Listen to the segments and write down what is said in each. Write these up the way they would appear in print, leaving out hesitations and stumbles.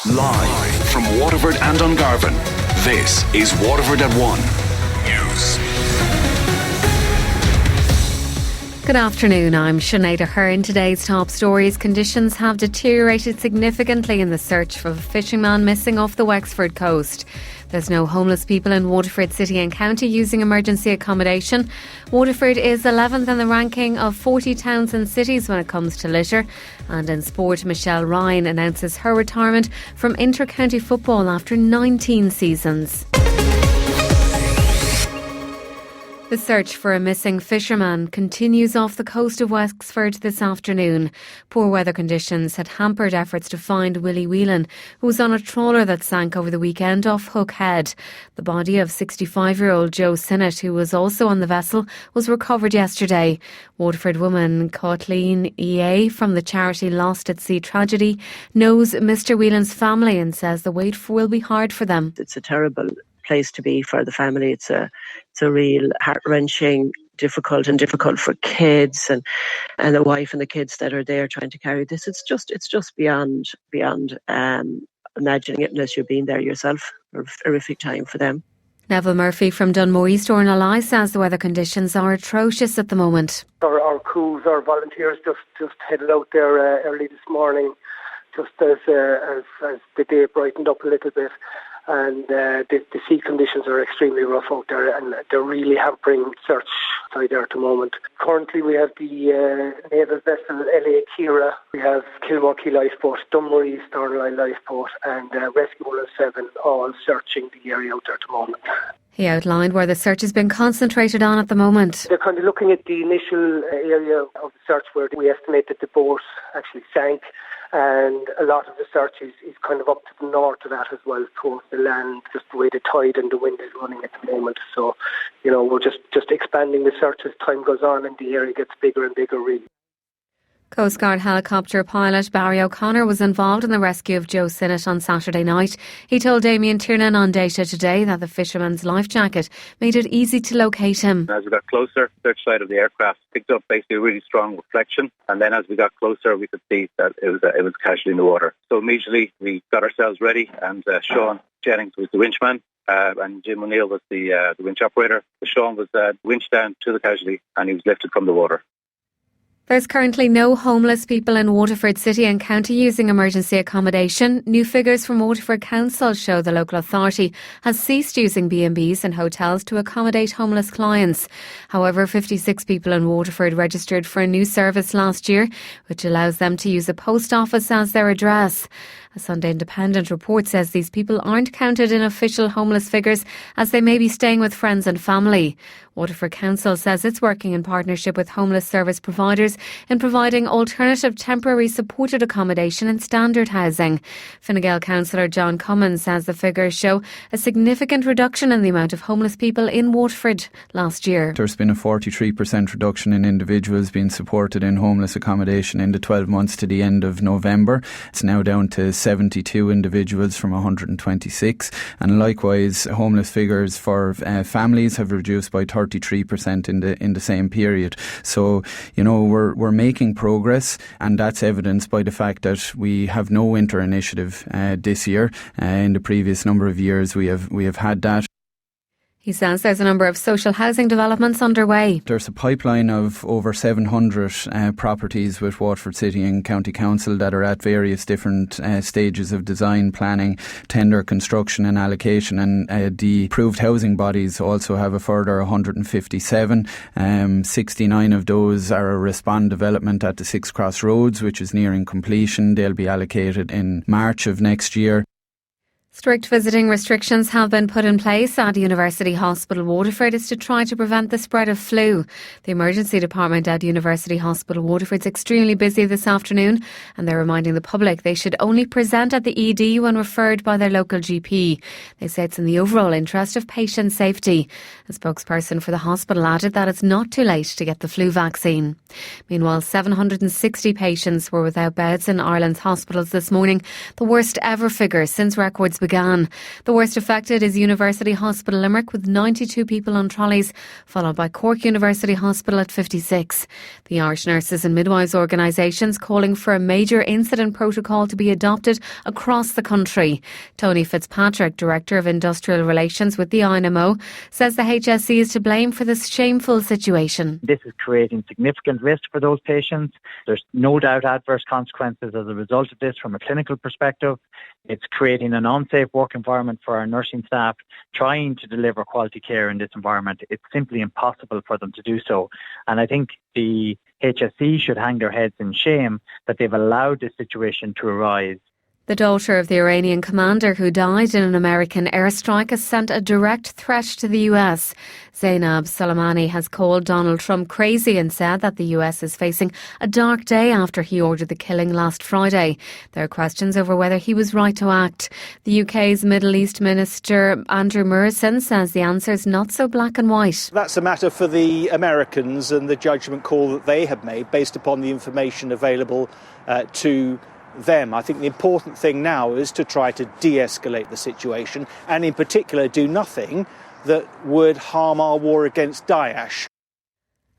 Live from Waterford and Dungarvan, this is Waterford at 1 News. Good afternoon, I'm Sinead. Aherne. Today's top stories: conditions have deteriorated significantly in the search for a fishing man missing off the Wexford coast. There's no homeless people in Waterford City and County using emergency accommodation. Waterford is 11th in the ranking of 40 towns and cities when it comes to litter. And in sport, Michelle Ryan announces her retirement from inter-county football after 19 seasons. The search for a missing fisherman continues off the coast of Wexford this afternoon. Poor weather conditions had hampered efforts to find Whelan, who was on a trawler that sank over the weekend off Hook Head. The body of 65-year-old Joe Sinead, who was also on the vessel, was recovered yesterday. Waterford woman Kathleen EA from the charity Lost at Sea Tragedy knows Mr Whelan's family and says the wait will be hard for them. It's a terrible place to be for the family. It's a real heart-wrenching, difficult for kids and the wife and the kids that are there trying to carry this. It's just beyond imagining it unless you've been there yourself. A horrific time for them. Neville Murphy from Dunmore East Ornelai says the weather conditions are atrocious at the moment. Our crews, our volunteers just headed out there early this morning, just as the day brightened up a little bit. And the sea conditions are extremely rough out there, and they're really hampering search outside there at the moment. Currently we have the naval vessel LA Kira, we have Kilmore Key Lifeboat, Dunmore East Ornelai Lifeboat and Rescue 107 all searching the area out there at the moment. He outlined where the search has been concentrated on at the moment. They're kind of looking at the initial area of the search where we estimate that the boat actually sank. And a lot of the search is kind of up to the north of that as well, towards the land, just the way the tide and the wind is running at the moment. So, we're just expanding the search as time goes on and the area gets bigger and bigger, really. Coast Guard helicopter pilot Barry O'Connor was involved in the rescue of Joe Sinead on Saturday night. He told Damien Tiernan on Data Today that the fisherman's life jacket made it easy to locate him. As we got closer, the search side of the aircraft picked up basically a really strong reflection, and then as we got closer we could see that it was casually in the water. So immediately we got ourselves ready, and Sean Jennings was the winchman. And Jim O'Neill was the winch operator. Sean was winched down to the casualty and he was lifted from the water. There's currently no homeless people in Waterford City and County using emergency accommodation. New figures from Waterford Council show the local authority has ceased using B&Bs and hotels to accommodate homeless clients. However, 56 people in Waterford registered for a new service last year, which allows them to use a post office as their address. A Sunday Independent report says these people aren't counted in official homeless figures as they may be staying with friends and family. Waterford Council says it's working in partnership with homeless service providers in providing alternative temporary supported accommodation and standard housing. Fine Gael councillor John Cummins says the figures show a significant reduction in the amount of homeless people in Waterford last year. There's been a 43% reduction in individuals being supported in homeless accommodation in the 12 months to the end of November. It's now down to 72 individuals from 126, and likewise homeless figures for families have reduced by 33% in the same period. So we're making progress, and that's evidenced by the fact that we have no winter initiative this year. In the previous number of years we have had that. He says there's a number of social housing developments underway. There's a pipeline of over 700 properties with Waterford City and County Council that are at various different stages of design, planning, tender, construction and allocation, and the approved housing bodies also have a further 157. 69 of those are a Respond development at the Six Cross Roads, which is nearing completion. They'll be allocated in March of next year. Strict visiting restrictions have been put in place at University Hospital Waterford is to try to prevent the spread of flu. The emergency department at University Hospital Waterford is extremely busy this afternoon, and they're reminding the public they should only present at the ED when referred by their local GP. They say it's in the overall interest of patient safety. A spokesperson for the hospital added that it's not too late to get the flu vaccine. Meanwhile, 760 patients were without beds in Ireland's hospitals this morning, the worst ever figure since records efforts began. The worst affected is University Hospital Limerick with 92 people on trolleys, followed by Cork University Hospital at 56. The Irish Nurses and Midwives organisations calling for a major incident protocol to be adopted across the country. Tony Fitzpatrick, Director of Industrial Relations with the INMO, says the HSE is to blame for this shameful situation. This is creating significant risk for those patients. There's no doubt adverse consequences as a result of this from a clinical perspective. It's creating an unsafe work environment for our nursing staff. Trying to deliver quality care in this environment, it's simply impossible for them to do so. And I think the HSE should hang their heads in shame that they've allowed this situation to arise. The daughter of the Iranian commander who died in an American airstrike has sent a direct threat to the US. Zainab Soleimani has called Donald Trump crazy and said that the US is facing a dark day after he ordered the killing last Friday. There are questions over whether he was right to act. The UK's Middle East Minister Andrew Murison says the answer is not so black and white. That's a matter for the Americans and the judgment call that they have made based upon the information available to them. I think the important thing now is to try to de-escalate the situation and in particular do nothing that would harm our war against Daesh.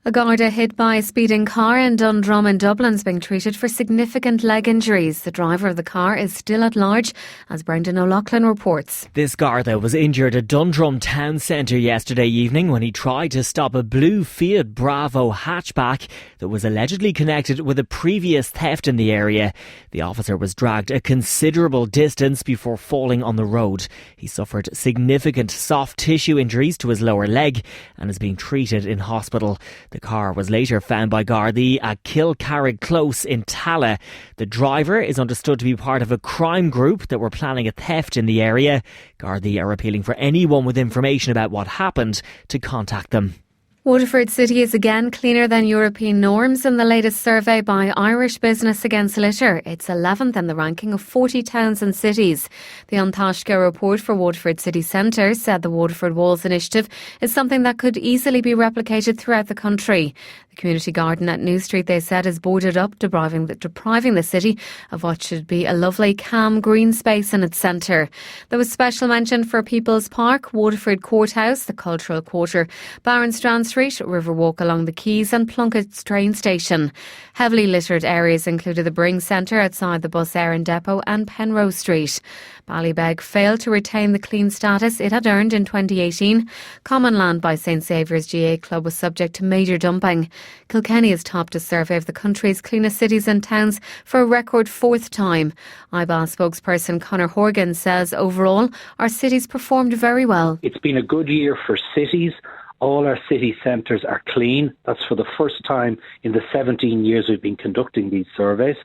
A Garda hit by a speeding car in Dundrum in Dublin is being treated for significant leg injuries. The driver of the car is still at large, as Brendan O'Loughlin reports. This Garda was injured at Dundrum town centre yesterday evening when he tried to stop a blue Fiat Bravo hatchback that was allegedly connected with a previous theft in the area. The officer was dragged a considerable distance before falling on the road. He suffered significant soft tissue injuries to his lower leg and is being treated in hospital. The car was later found by Gardaí at Kilcarrig Close in Talla. The driver is understood to be part of a crime group that were planning a theft in the area. Gardaí are appealing for anyone with information about what happened to contact them. Waterford City is again cleaner than European norms in the latest survey by Irish Business Against Litter. It's 11th in the ranking of 40 towns and cities. The An Taisce report for Waterford City Centre said the Waterford Walls initiative is something that could easily be replicated throughout the country. The community garden at New Street, they said, is boarded up, depriving the city of what should be a lovely, calm green space in its centre. There was special mention for People's Park, Waterford Courthouse, the Cultural Quarter, Barronstrand Street, Riverwalk along the Quays and Plunkett's train station. Heavily littered areas included the Bring Centre outside the Bus Éireann Depot and Penrose Street. Ballybeg failed to retain the clean status it had earned in 2018. Common land by St Saviour's GA Club was subject to major dumping. Kilkenny has topped a survey of the country's cleanest cities and towns for a record fourth time. IBA spokesperson Conor Horgan says overall our cities performed very well. It's been a good year for cities. All our city centres are clean. That's for the first time in the 17 years we've been conducting these surveys.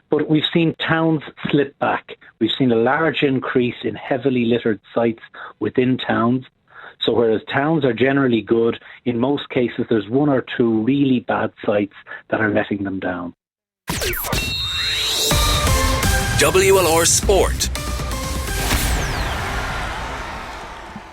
But we've seen towns slip back. We've seen a large increase in heavily littered sites within towns. So whereas towns are generally good, in most cases there's one or two really bad sites that are letting them down. WLR Sport.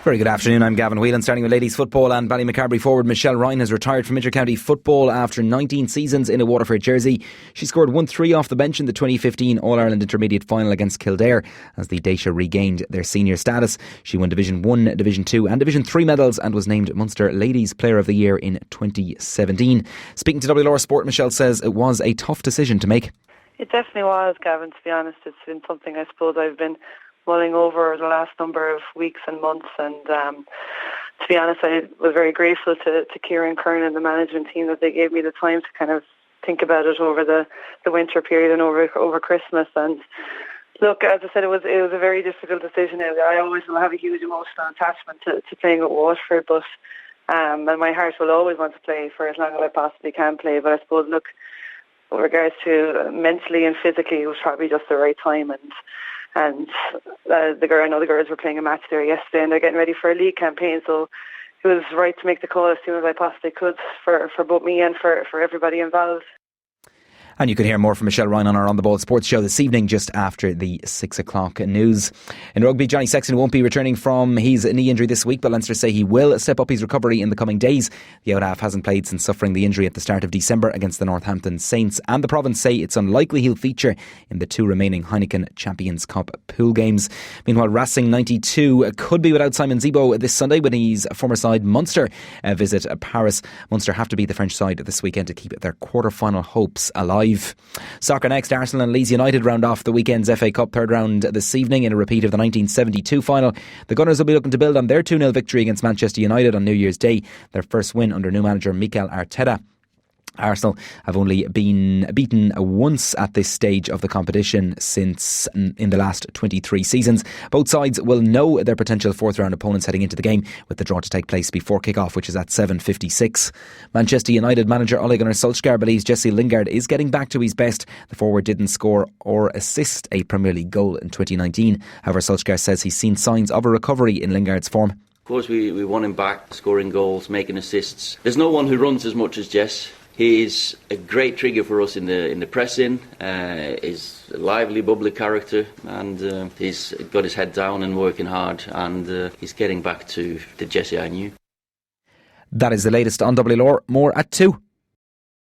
Very good afternoon, I'm Gavin. Whelan. Starting with ladies football, and Ballymacarbery forward Michelle Ryan has retired from inter-county football after 19 seasons in a Waterford jersey. She scored 1-3 off the bench in the 2015 All-Ireland Intermediate Final against Kildare as the Dacia regained their senior status. She won Division 1, Division 2 and Division 3 medals and was named Munster Ladies Player of the Year in 2017. Speaking to WLR Sport, Michelle says it was a tough decision to make. It definitely was, Gavin, to be honest. It's been something I suppose I've been mulling over the last number of weeks and months, and to be honest, I was very grateful to Kieran Kern and the management team that they gave me the time to kind of think about it over the winter period and over Christmas. And look, as I said, it was a very difficult decision. I always will have a huge emotional attachment to playing at Waterford, but and my heart will always want to play for as long as I possibly can play. But I suppose, look, with regards to mentally and physically, it was probably just the right time. And I know the girls were playing a match there yesterday and they're getting ready for a league campaign, so it was right to make the call as soon as I possibly could for both me and for everybody involved. And you can hear more from Michelle Ryan on our On The Ball Sports show this evening, just after the 6 o'clock news. In rugby, Johnny Sexton won't be returning from his knee injury this week, but Leinster say he will step up his recovery in the coming days. The out half hasn't played since suffering the injury at the start of December against the Northampton Saints, and the province say it's unlikely he'll feature in the 2 remaining Heineken Champions Cup pool games. Meanwhile, Racing 92 could be without Simon Zebo this Sunday when his former side Munster visit Paris. Munster have to beat the French side this weekend to keep their quarter-final hopes alive. Soccer next. Arsenal and Leeds United round off the weekend's FA Cup third round this evening in a repeat of the 1972 final. The Gunners will be looking to build on their 2-0 victory against Manchester United on New Year's Day, their first win under new manager Mikel Arteta. Arsenal have only been beaten once at this stage of the competition since in the last 23 seasons. Both sides will know their potential fourth round opponents heading into the game, with the draw to take place before kick-off, which is at 7:56. Manchester United manager Ole Gunnar Solskjaer believes Jesse Lingard is getting back to his best. The forward didn't score or assist a Premier League goal in 2019. However, Solskjaer says he's seen signs of a recovery in Lingard's form. Of course, we want him back, scoring goals, making assists. There's no one who runs as much as Jess. He's a great trigger for us in the pressing. He's a lively, bubbly character, and he's got his head down and working hard, and he's getting back to the Jesse I knew. That is the latest on WLR. More at 2.